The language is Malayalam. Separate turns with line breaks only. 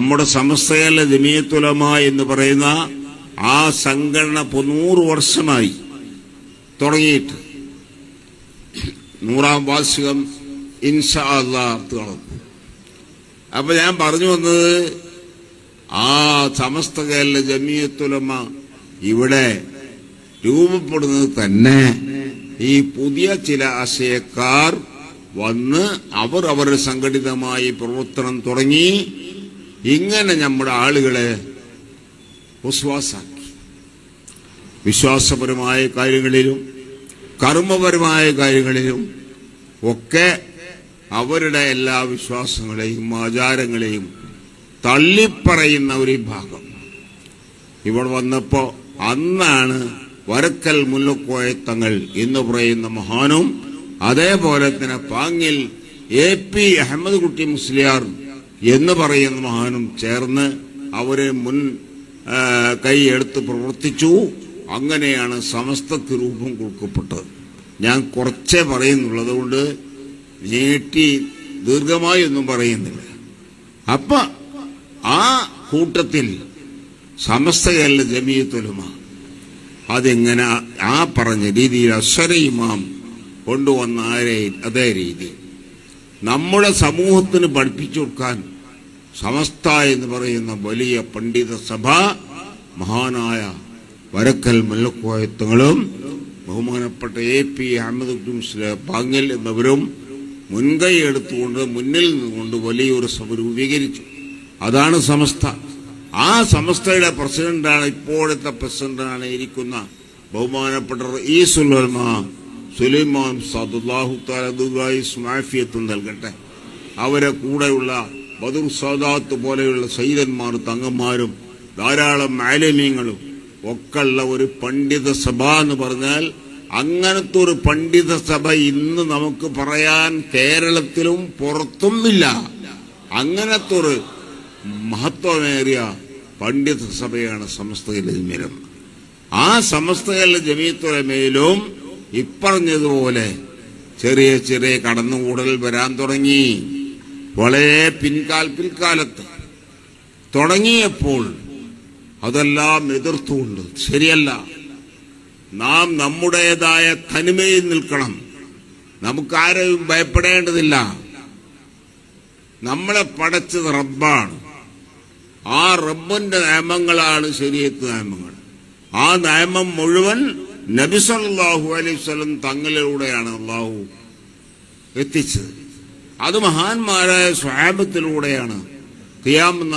നമ്മുടെ സമസ്തയല്ല ജമിയത്തുലമ എന്ന് പറയുന്ന ആ സംഘടന 100 വർഷമായി തുടങ്ങിയിട്ട് 100ാം വാർഷികം ഇൻഷാ അല്ലാഹ് നടക്കും. അപ്പൊ ഞാൻ പറഞ്ഞു വന്നത് ആ സമസ്ത കേരള ജമിയത്തുലമ ഇവിടെ രൂപപ്പെടുന്നത് തന്നെ ഈ പുതിയ ചില ആശയക്കാർ വന്ന് അവർ അവരുടെ സംഘടിതമായി പ്രവർത്തനം തുടങ്ങി ഇങ്ങനെ നമ്മുടെ ആളുകളെ വിശ്വാസാക്കി. വിശ്വാസപരമായ കാര്യങ്ങളിലും കർമ്മപരമായ കാര്യങ്ങളിലും ഒക്കെ അവരുടെ എല്ലാ വിശ്വാസങ്ങളെയും ആചാരങ്ങളെയും തള്ളിപ്പറയുന്ന ഒരു ഭാഗം ഇവിടെ വന്നപ്പോ അന്നാണ് വരക്കൽ മുല്ലക്കോയ തങ്ങൾ എന്ന് പറയുന്ന മഹാനും അതേപോലെ തന്നെ പാങ്ങിൽ AP അഹമ്മദ് കുട്ടി മുസ്ലിയാർ എന്ന് പറയുന്ന മഹാനും ചേർന്ന് അവരെ മുൻ കൈയെടുത്ത് പ്രവർത്തിച്ചു. അങ്ങനെയാണ് സമസ്തക്ക് രൂപം കൊടുക്കപ്പെട്ടത്. ഞാൻ കുറച്ചേ പറയുന്നുള്ളത് കൊണ്ട് നീട്ടി ദീർഘമായി ഒന്നും പറയുന്നില്ല. അപ്പൊ ആ കൂട്ടത്തിൽ സമസ്ത കേരള ജമിയത്തുലമ അതെങ്ങനെ ആ പറഞ്ഞ രീതിയിൽ അശ്വര ഇമാം കൊണ്ടുവന്ന അതേ രീതി നമ്മുടെ സമൂഹത്തിന് പഠിപ്പിച്ചു കൊടുക്കാൻ സമസ്ത എന്ന് പറയുന്ന വലിയ പണ്ഡിത സഭ മഹാനായ വരക്കൽ മുല്ലക്കോയത്തങ്ങളും ബഹുമാനപ്പെട്ട AP അഹമ്മദ് കുട്ടി മുസ്ലിയാർ പാങ്ങൽ എന്നിവരും മുൻകൈ എടുത്തുകൊണ്ട് മുന്നിൽ നിന്നുകൊണ്ട് വലിയൊരു സഭ രൂപീകരിച്ചു. അതാണ് സമസ്ത. ആ സമസ്തയുടെ പ്രസിഡന്റാണ് ഇപ്പോഴത്തെ പ്രസിഡന്റാണ് ഇരിക്കുന്ന ബഹുമാനപ്പെട്ട റഈസുൽ ഉലമ സുലൈമാൻ അല്ലാഹു തആല ദുആയിസ്മാഫിയത്തും നൽകട്ടെ. അവരെ കൂടെയുള്ള ബദർ സാദാത്ത് പോലെയുള്ള സയ്യിദന്മാർ തങ്ങന്മാരും ധാരാളം ആലിമീങ്ങളും ഒക്കെയുള്ള ഒരു പണ്ഡിത സഭ എന്ന് പറഞ്ഞാൽ അങ്ങനത്തെ ഒരു പണ്ഡിത സഭ ഇന്ന് നമുക്ക് പറയാൻ കേരളത്തിലും പുറത്തും ഇല്ല. അങ്ങനത്തെ ഒരു മഹത്വമേറിയ പണ്ഡിത സഭയാണ് സമസ്ത കേരള ജമിയത്തുലമ. ആ സമസ്ത കേരള ജമിയത്തുലമയിലും ഇപ്പറഞ്ഞതുപോലെ ചെറിയ ചെറിയ കടന്നുകൂടൽ വരാൻ തുടങ്ങി. വളരെ പിൽക്കാലത്ത് തുടങ്ങിയപ്പോൾ അതെല്ലാം എതിർത്തുകൊണ്ട് ശരിയല്ല, നാം നമ്മുടേതായ തനിമയിൽ നിൽക്കണം, നമുക്കാരെയും ഭയപ്പെടേണ്ടതില്ല, നമ്മളെ പടച്ചത് റബ്ബാണ്, ആ റബ്ബിന്റെ നിയമങ്ങളാണ് ശരീഅത്ത് നിയമങ്ങൾ. ആ നിയമം മുഴുവൻ നബി സല്ലല്ലാഹു അലൈഹി വസല്ലം തങ്ങളിലൂടെയാണ് അല്ലാഹു എത്തിച്ചത്. അത് മഹാന്മാരായ സ്വഹാബത്തിലൂടെയാണ് ഖിയാമത്ത്